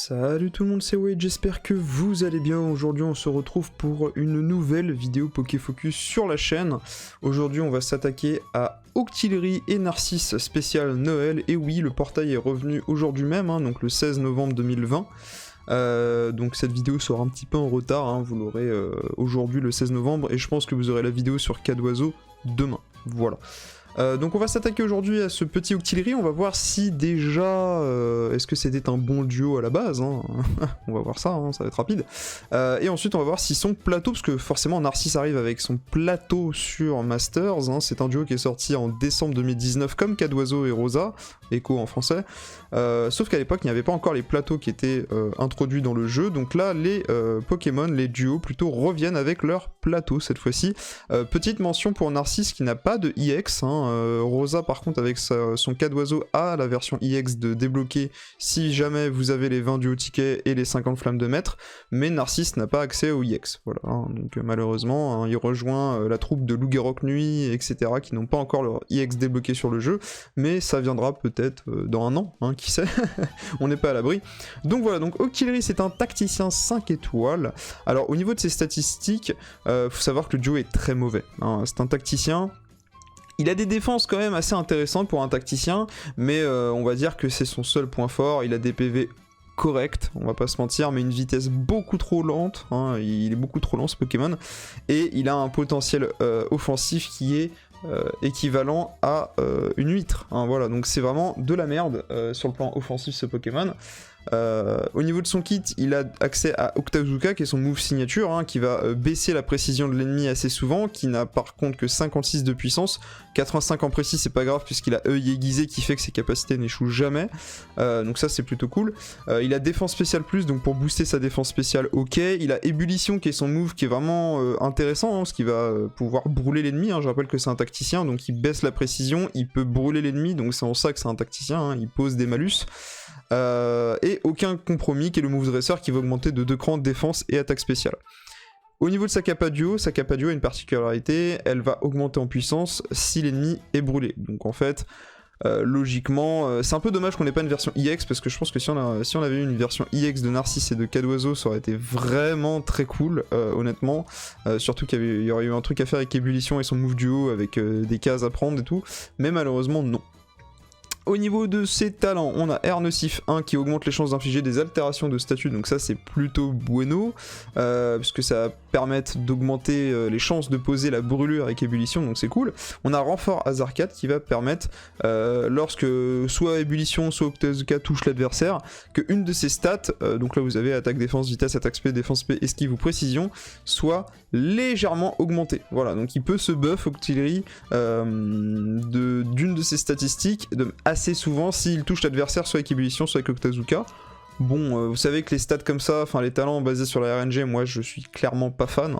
Salut tout le monde, c'est Wade, j'espère que vous allez bien. Aujourd'hui on se retrouve pour une nouvelle vidéo Pokéfocus sur la chaîne. Aujourd'hui on va s'attaquer à Octillery et Narcisse spécial Noël. Et oui, le portail est revenu aujourd'hui même, donc le 16 novembre 2020. Donc cette vidéo sera un petit peu en retard, vous l'aurez aujourd'hui le 16 novembre. Et je pense que vous aurez la vidéo sur Cadoiseau demain, voilà. Donc on va s'attaquer aujourd'hui à ce petit Octillery, on va voir si déjà, est-ce que c'était un bon duo à la base, on va voir ça, ça va être rapide. Et ensuite on va voir si son plateau, parce que forcément Narcisse arrive avec son plateau sur Masters, c'est un duo qui est sorti en décembre 2019 comme Cadoiseau et Rosa, Echo en français, sauf qu'à l'époque il n'y avait pas encore les plateaux qui étaient introduits dans le jeu, donc là les Pokémon, les duos plutôt reviennent avec leur plateau cette fois-ci. Petite mention pour Narcisse qui n'a pas de EX, Rosa par contre avec son Cadoiseau a la version EX de débloquer si jamais vous avez les 20 duo tickets et les 50 flammes de maître, mais Narcisse n'a pas accès au EX, voilà, donc malheureusement il rejoint la troupe de Loup-Garroc Nuit, etc. qui n'ont pas encore leur EX débloqué sur le jeu, mais ça viendra peut-être dans un an, qui sait, on n'est pas à l'abri. Donc voilà, donc Octillery c'est un tacticien 5 étoiles, alors au niveau de ses statistiques, faut savoir que le duo est très mauvais, c'est un tacticien. Il a des défenses quand même assez intéressantes pour un tacticien, mais on va dire que c'est son seul point fort. Il a des PV corrects, on va pas se mentir, mais une vitesse beaucoup trop lente, il est beaucoup trop lent ce Pokémon, et il a un potentiel offensif qui est équivalent à une huître, voilà, donc c'est vraiment de la merde sur le plan offensif ce Pokémon. Au niveau de son kit, il a accès à Octazooka qui est son move signature, qui va baisser la précision de l'ennemi assez souvent, qui n'a par contre que 56 de puissance, 85 en précis c'est pas grave puisqu'il a œil aiguisé qui fait que ses capacités n'échouent jamais, donc ça c'est plutôt cool. Il a défense spéciale plus, donc pour booster sa défense spéciale, ok. Il a ébullition qui est son move qui est vraiment intéressant, parce qu'il va pouvoir brûler l'ennemi, je rappelle que c'est un tacticien, donc il baisse la précision, il peut brûler l'ennemi, donc c'est en ça que c'est un tacticien, il pose des malus. Et aucun compromis qui est le move dresser qui va augmenter de 2 crans défense et attaque spéciale. Au niveau de sa capa duo a une particularité, elle va augmenter en puissance si l'ennemi est brûlé. Donc en fait, logiquement, c'est un peu dommage qu'on n'ait pas une version EX, parce que je pense que si on avait eu une version EX de Narcisse et de Cadoiseau, ça aurait été vraiment très cool, honnêtement. Surtout qu'il y aurait eu un truc à faire avec ébullition et son move duo, avec des cases à prendre et tout, mais malheureusement non. Au niveau de ses talents, on a Air Nocif 1 qui augmente les chances d'infliger des altérations de statut, donc ça c'est plutôt bueno, puisque ça va permettre d'augmenter les chances de poser la brûlure avec ébullition, donc c'est cool. On a Renfort Hazard 4 qui va permettre, lorsque soit ébullition, soit Octazooka touche l'adversaire, que une de ses stats, donc là vous avez attaque, défense, vitesse, attaque spé, défense spé, esquive ou précision, soit légèrement augmentée. Voilà, donc il peut se buff Octillery d'une de ses statistiques, assez souvent s'il touche l'adversaire soit avec ébullition soit avec Octazooka. Bon, vous savez que les stats comme ça, enfin les talents basés sur la RNG, moi je suis clairement pas fan,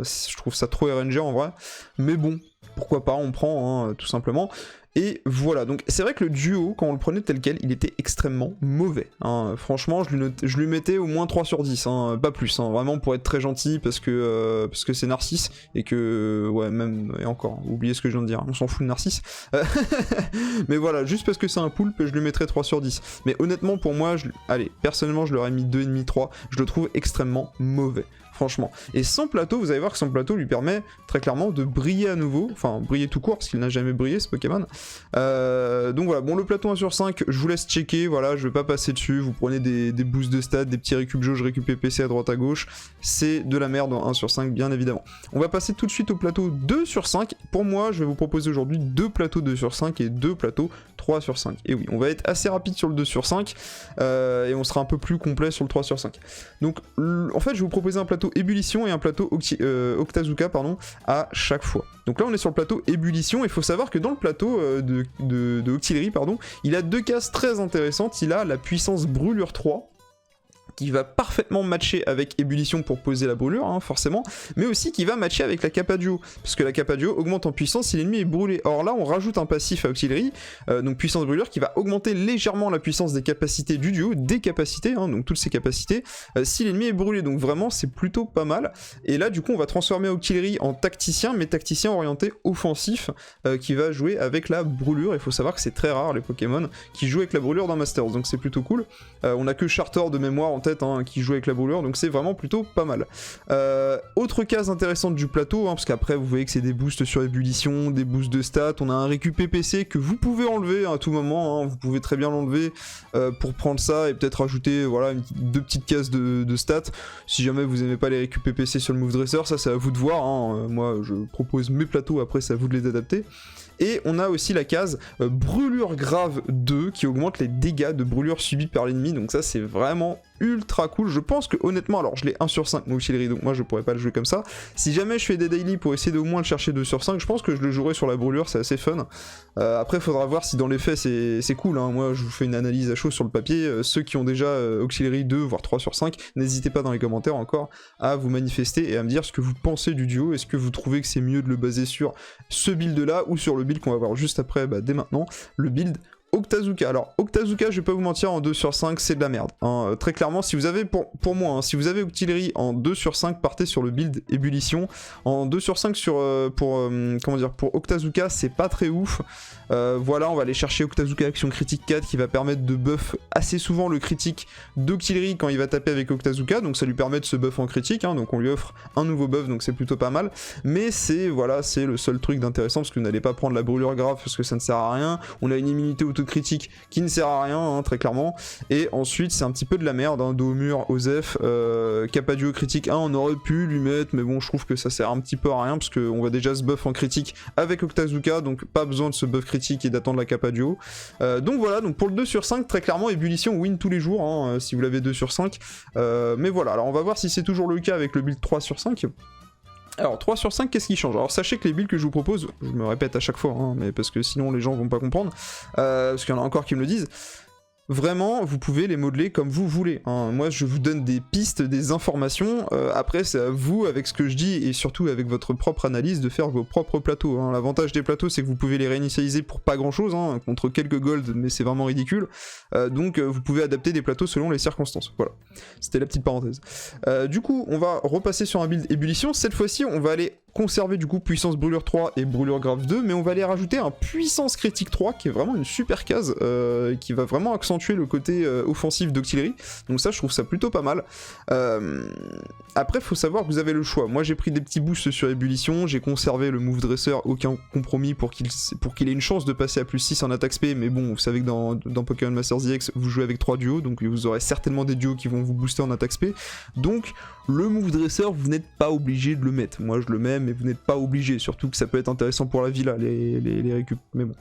je trouve ça trop RNG en vrai, mais bon, pourquoi pas, on prend, tout simplement. Et voilà, donc c'est vrai que le duo, quand on le prenait tel quel, il était extrêmement mauvais. Franchement, je lui mettais au moins 3 sur 10, pas plus, vraiment pour être très gentil, parce que c'est Narcisse, et que, ouais, même, et encore, oubliez ce que je viens de dire, on s'en fout de Narcisse. Mais voilà, juste parce que c'est un poulpe, je lui mettrais 3 sur 10. Mais honnêtement, pour moi, allez, personnellement, je leur ai mis 2,5, 3, je le trouve extrêmement mauvais. Franchement. Et son plateau, vous allez voir que son plateau lui permet très clairement de briller à nouveau, enfin briller tout court parce qu'il n'a jamais brillé ce Pokémon. Donc voilà, bon le plateau 1 sur 5, je vous laisse checker, voilà, je vais pas passer dessus, vous prenez des boosts de stats, des petits récup jauge, récup PC à droite à gauche, c'est de la merde en 1 sur 5 bien évidemment. On va passer tout de suite au plateau 2 sur 5, pour moi je vais vous proposer aujourd'hui 2 plateaux 2 sur 5 et 2 plateaux 3 sur 5. Et oui, on va être assez rapide sur le 2 sur 5, et on sera un peu plus complet sur le 3 sur 5. Donc en fait je vais vous proposer un plateau ébullition et un plateau Octazooka pardon, à chaque fois. Donc là on est sur le plateau ébullition, et il faut savoir que dans le plateau de Octillery, pardon, il a 2 cases très intéressantes. Il a la puissance brûlure 3, qui va parfaitement matcher avec ébullition pour poser la brûlure, hein, forcément, mais aussi qui va matcher avec la capa duo, parce que la capa duo augmente en puissance si l'ennemi est brûlé. Or là, on rajoute un passif à auxiliarie, donc puissance brûlure, qui va augmenter légèrement la puissance des capacités du duo, des capacités, hein, donc toutes ces capacités, si l'ennemi est brûlé, donc vraiment c'est plutôt pas mal. Et là du coup on va transformer auxiliarie en tacticien, mais tacticien orienté offensif, qui va jouer avec la brûlure. Il faut savoir que c'est très rare les Pokémon qui jouent avec la brûlure dans Masters, donc c'est plutôt cool. On a que Charter de mémoire en tête, hein, qui joue avec la brûlure, donc c'est vraiment plutôt pas mal. Autre case intéressante du plateau, hein, parce qu'après vous voyez que c'est des boosts sur ébullition, des boosts de stats, on a un récup PPC que vous pouvez enlever à tout moment, hein, vous pouvez très bien l'enlever pour prendre ça et peut-être rajouter voilà, deux petites cases de stats. Si jamais vous aimez pas les récup PPC sur le Move Dresser, ça c'est à vous de voir, hein. Moi je propose mes plateaux, après c'est à vous de les adapter. Et on a aussi la case brûlure grave 2 qui augmente les dégâts de brûlure subis par l'ennemi, donc ça c'est vraiment ultra cool. Je pense que honnêtement, alors je l'ai 1 sur 5 mon auxiliary, donc moi je pourrais pas le jouer comme ça. Si jamais je fais des daily pour essayer d'au moins le chercher 2 sur 5, je pense que je le jouerai sur la brûlure, c'est assez fun. Après faudra voir si dans les faits c'est cool, hein. Moi je vous fais une analyse à chaud sur le papier. Ceux qui ont déjà auxiliary 2 voire 3 sur 5, n'hésitez pas dans les commentaires encore à vous manifester et à me dire ce que vous pensez du duo. Est-ce que vous trouvez que c'est mieux de le baser sur ce build là ou sur le build qu'on va voir juste après, dès maintenant, le build Octazooka. Alors Octazooka, je vais pas vous mentir, en 2 sur 5 c'est de la merde, hein. Très clairement, si vous avez, pour moi, hein, si vous avez Octillery en 2 sur 5, partez sur le build ébullition. En 2 sur 5 comment dire, pour Octazooka, c'est pas très ouf. Voilà, on va aller chercher Octazooka Action Critique 4 qui va permettre de buff assez souvent le critique d'Octillery quand il va taper avec Octazooka, donc ça lui permet de se buff en critique, hein, donc on lui offre un nouveau buff, donc c'est plutôt pas mal. Mais c'est, voilà, c'est le seul truc d'intéressant, parce que vous n'allez pas prendre la brûlure grave parce que ça ne sert à rien. On a une immunité autocritique qui ne sert à rien, hein, très clairement. Et ensuite c'est un petit peu de la merde, hein, dos au mur, Osef, Capa Duo critique 1, on aurait pu lui mettre, mais bon je trouve que ça sert un petit peu à rien parce qu'on va déjà se buff en critique avec Octazooka, donc pas besoin de se buff critique et d'attendre la Capa Duo. Donc voilà, donc pour le 2 sur 5, très clairement ébullition win tous les jours, hein, si vous l'avez 2 sur 5. Mais voilà, alors on va voir si c'est toujours le cas avec le build 3 sur 5. Alors 3 sur 5, qu'est-ce qui change? Alors sachez que les builds que je vous propose, je me répète à chaque fois, hein, mais parce que sinon les gens vont pas comprendre, parce qu'il y en a encore qui me le disent. Vraiment, vous pouvez les modeler comme vous voulez, hein. Moi je vous donne des pistes, des informations, après c'est à vous, avec ce que je dis, et surtout avec votre propre analyse, de faire vos propres plateaux, hein. L'avantage des plateaux c'est que vous pouvez les réinitialiser pour pas grand chose, hein, contre quelques gold, mais c'est vraiment ridicule, donc vous pouvez adapter des plateaux selon les circonstances, voilà. C'était la petite parenthèse. Du coup, on va repasser sur un build ébullition, cette fois-ci on va aller conserver du coup puissance brûlure 3 et brûlure grave 2, mais on va aller rajouter un puissance critique 3 qui est vraiment une super case, qui va vraiment accentuer le côté offensif d'Octillery, donc ça je trouve ça plutôt pas mal. Après faut savoir que vous avez le choix, moi j'ai pris des petits boosts sur ébullition, j'ai conservé le move dresser, aucun compromis pour qu'il ait une chance de passer à plus 6 en attaque spé, mais bon vous savez que dans Pokémon Masters EX vous jouez avec 3 duos, donc vous aurez certainement des duos qui vont vous booster en attaque spé, donc le move dresser vous n'êtes pas obligé de le mettre, moi je le mets mais vous n'êtes pas obligé, surtout que ça peut être intéressant pour la villa, les récup, mais bon.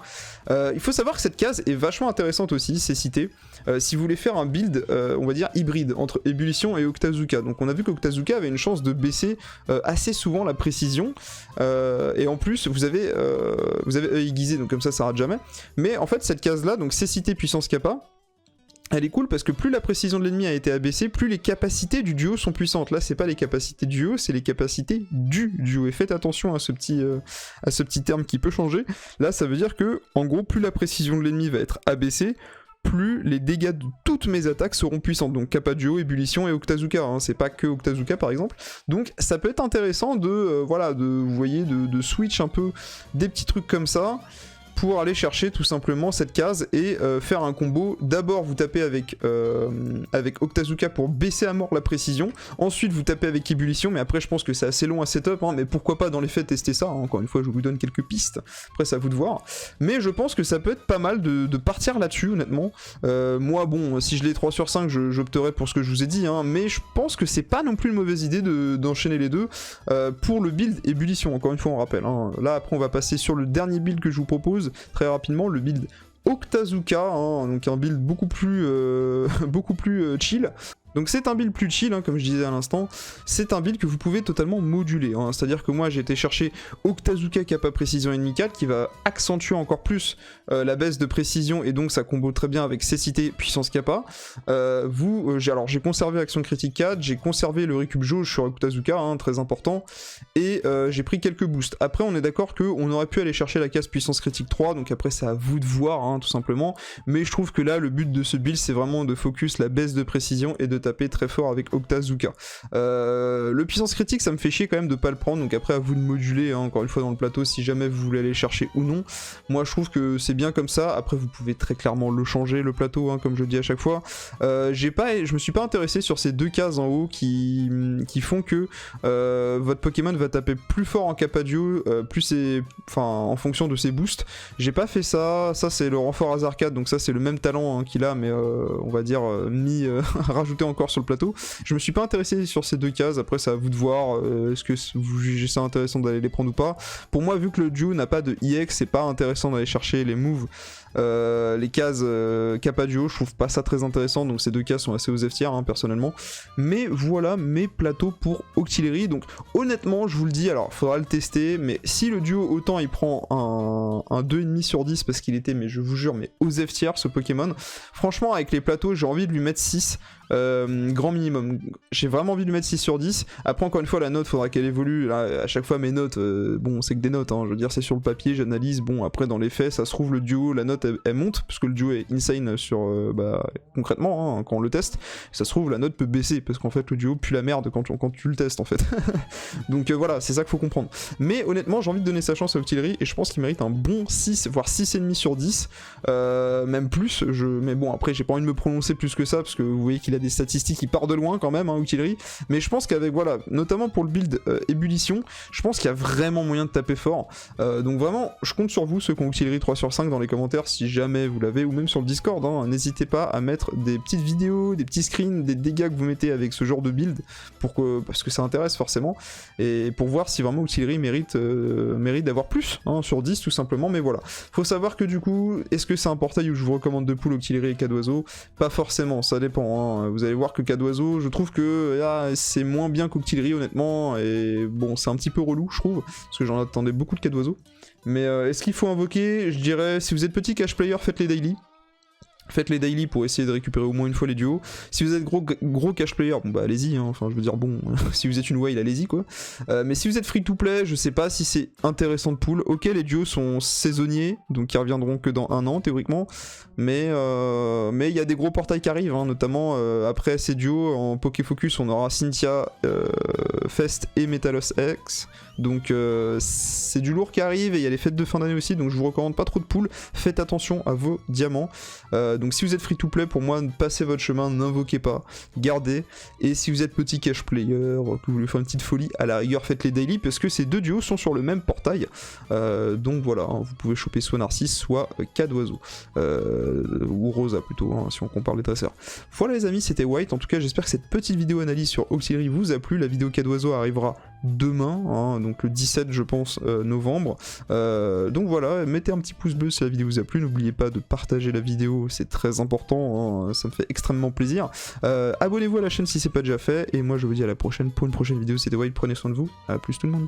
Il faut savoir que cette case est vachement intéressante aussi, c'est cité, si vous voulez faire un build, on va dire hybride, entre ébullition et Octazooka. Donc on a vu qu'Octazooka avait une chance de baisser assez souvent la précision, et en plus vous avez œil aiguisé, donc comme ça rate jamais, mais en fait cette case là, donc c'est cité puissance kappa, elle est cool parce que plus la précision de l'ennemi a été abaissée, plus les capacités du duo sont puissantes. Là, c'est pas les capacités du duo, c'est les capacités du duo. Et faites attention à ce petit terme qui peut changer. Là, ça veut dire que, en gros, plus la précision de l'ennemi va être abaissée, plus les dégâts de toutes mes attaques seront puissantes. Donc Capa Duo, ébullition et Octazooka, hein, c'est pas que Octazooka par exemple. Donc ça peut être intéressant de, voilà, vous voyez, de switch un peu des petits trucs comme ça, pour aller chercher tout simplement cette case et faire un combo. D'abord vous tapez avec Octazooka pour baisser à mort la précision, ensuite vous tapez avec ébullition, mais après je pense que c'est assez long à setup, hein, mais pourquoi pas dans les faits tester ça, hein. Encore une fois je vous donne quelques pistes, après c'est à vous de voir, mais je pense que ça peut être pas mal de partir là-dessus honnêtement. Moi bon, si je l'ai 3 sur 5 j'opterais pour ce que je vous ai dit, hein, mais je pense que c'est pas non plus une mauvaise idée d'enchaîner les deux pour le build ébullition, encore une fois on rappelle, hein. Là après on va passer sur le dernier build que je vous propose très rapidement, le build Octazooka, hein, donc un build beaucoup plus chill. Donc c'est un build plus chill, hein, comme je disais à l'instant, c'est un build que vous pouvez totalement moduler, hein. C'est-à-dire que moi j'ai été chercher Octazooka Kappa Précision Ennemi 4 qui va accentuer encore plus la baisse de précision et donc ça combo très bien avec Cécité Puissance Kappa. Alors j'ai conservé Action Critique 4, j'ai conservé le récup jauge sur Octazooka, hein, très important, et j'ai pris quelques boosts. Après on est d'accord qu'on aurait pu aller chercher la case Puissance Critique 3, donc après c'est à vous de voir, hein, tout simplement, mais je trouve que là le but de ce build c'est vraiment de focus la baisse de précision et de taper très fort avec Octazooka. Le Puissance Critique ça me fait chier quand même de pas le prendre, donc après à vous de moduler, hein, encore une fois dans le plateau si jamais vous voulez aller chercher ou non. Moi je trouve que c'est bien comme ça, après vous pouvez très clairement le changer le plateau, hein, comme je dis à chaque fois. Je me suis pas intéressé sur ces deux cases en haut qui font que votre Pokémon va taper plus fort en Capadio, en fonction de ses boosts. J'ai pas fait ça, c'est le renfort Hasard 4, donc ça c'est le même talent, hein, qu'il a, mais on va dire rajouté encore sur le plateau. Je me suis pas intéressé sur ces deux cases, après c'est à vous de voir, est-ce que vous jugez ça intéressant d'aller les prendre ou pas. Pour moi, vu que le duo n'a pas de EX, c'est pas intéressant d'aller chercher les moves, les cases Kappa Duo, je trouve pas ça très intéressant, donc ces deux cases sont assez aux F tier, hein, personnellement. Mais voilà mes plateaux pour Octillery, donc honnêtement je vous le dis, alors faudra le tester, mais si le duo autant il prend un 2,5 sur 10 parce qu'il était, mais je vous jure, mais aux F tier ce Pokémon, franchement avec les plateaux j'ai envie de lui mettre 6. Grand minimum, j'ai vraiment envie de lui mettre 6 sur 10. Après encore une fois la note faudra qu'elle évolue. Là, à chaque fois mes notes, bon c'est que des notes, hein, je veux dire c'est sur le papier, j'analyse, bon après dans les faits ça se trouve le duo, la note elle monte parce que le duo est insane sur concrètement, hein, quand on le teste, ça se trouve la note peut baisser parce qu'en fait le duo pue la merde quand tu le testes en fait. Donc voilà, c'est ça qu'il faut comprendre. Mais honnêtement j'ai envie de donner sa chance à Octillery et je pense qu'il mérite un bon 6 voire 6,5 sur 10, même plus, mais bon après j'ai pas envie de me prononcer plus que ça parce que vous voyez qu'il a des statistiques qui partent de loin quand même, hein, Octillery, mais je pense qu'avec, voilà, notamment pour le build ébullition, je pense qu'il y a vraiment moyen de taper fort, donc vraiment je compte sur vous ceux qui ont Octillery 3 sur 5 dans les commentaires si jamais vous l'avez, ou même sur le Discord, hein, n'hésitez pas à mettre des petites vidéos, des petits screens, des dégâts que vous mettez avec ce genre de build, parce que ça intéresse forcément, et pour voir si vraiment Octillery mérite d'avoir plus, hein, sur 10 tout simplement, mais voilà. Faut savoir que du coup, est-ce que c'est un portail où je vous recommande de pool Octillery et Cadoiseau? Pas forcément, ça dépend, hein. Vous allez voir que Cadoiseau, je trouve que c'est moins bien qu'Octillery honnêtement, et bon c'est un petit peu relou je trouve, parce que j'en attendais beaucoup de Cadoiseau. Mais est-ce qu'il faut invoquer? Je dirais, si vous êtes petit cash player, faites les daily. Faites les daily pour essayer de récupérer au moins une fois les duos. Si vous êtes gros cash player, bon bah allez-y, hein. Enfin je veux dire bon, si vous êtes une whale, allez-y quoi. Mais si vous êtes free to play, je sais pas si c'est intéressant de pool. Ok, les duos sont saisonniers, donc ils reviendront que dans un an théoriquement. Mais il y a des gros portails qui arrivent, hein, notamment après ces duos en Pokéfocus, on aura Cynthia, Fest et Metalos X. Donc c'est du lourd qui arrive et il y a les fêtes de fin d'année aussi, donc je vous recommande pas trop de pool. Faites attention à vos diamants. Donc si vous êtes free to play, pour moi, passez votre chemin, n'invoquez pas, gardez. Et si vous êtes petit cash player, que vous voulez faire une petite folie, à la rigueur faites les daily, parce que ces deux duos sont sur le même portail. Donc voilà, hein, vous pouvez choper soit Narcisse, soit Cadoiseau. Ou Rosa plutôt, hein, si on compare les dresseurs. Voilà les amis, c'était White. En tout cas, j'espère que cette petite vidéo analyse sur Octillery vous a plu. La vidéo Cadoiseau arrivera demain, hein, donc le 17 je pense novembre. Donc voilà, mettez un petit pouce bleu si la vidéo vous a plu. N'oubliez pas de partager la vidéo, c'est très important, hein, ça me fait extrêmement plaisir. Abonnez-vous à la chaîne si c'est pas déjà fait. Et moi je vous dis à la prochaine pour une prochaine vidéo. C'était White, prenez soin de vous. À plus tout le monde.